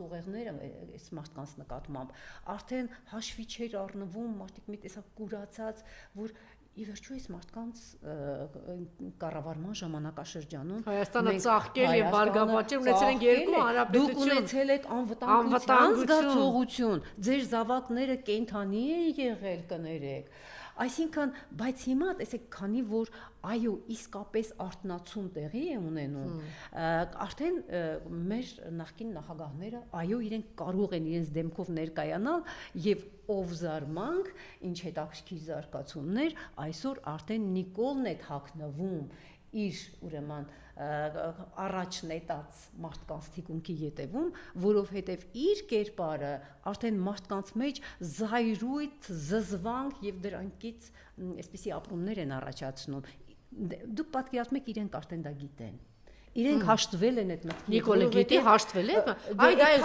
ուղեղները այս մարդկանց նկատմամբ արդեն հաշվի չէր առնվում, մարդիկ մի տեսակ կուրացած, որ ի վերջո այս մարդկանց կառավարման ժամանակաշրջանում Հայաստանը ծաղկել եւ բարգավաճել, ունեցել են երկու հանրապետություն, դուք ունեցել եք անվտանգության զգացողություն, ձեր զավակները կենդանի են եղել, կներեք, այսինքն, բայց հիմա տեսեք, քանի որ այո, իսկապես արթնացում տեղի է ունենում, արդեն մեր նախկին նախագահները այո, իրենք կարող են իրենց դեմքով ներկայանալ եւ ով զարմանք, ինչ հետաքրքիր զարգացումներ, այսօր արդեն Նիկոլն է թաքնվում իր ուրեմն առաջ նետած մարդկանց թիկունքի ետևում, որովհետև իր կերպարը արդեն մարդկանց մեջ զայրույթ, զզվանք եւ դրանքից այսպիսի ապրումներ են առաջացնում։ Դուք պատկերացնում եք իրենք արդեն դա գիտեն։ Իրենք հաշտվել են այդ մտքին։ Նիկոլը գիտի հաշտվել է։ Այ դա